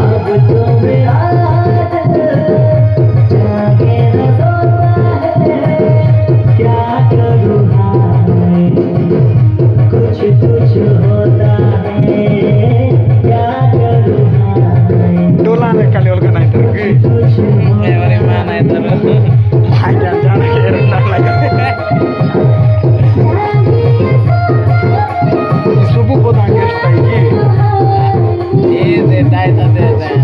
अब तो मेरा दिल जागे न सोता है, क्या करूँ हाय, कुछ कुछ होता है, क्या करूँ हाय, डोला ने खाली अलग नहीं तो के कुछ एवरी मान है तो भाई जान जान के रखना लगा सुबह को दांगे स्टाइल की ये देता है तो देता है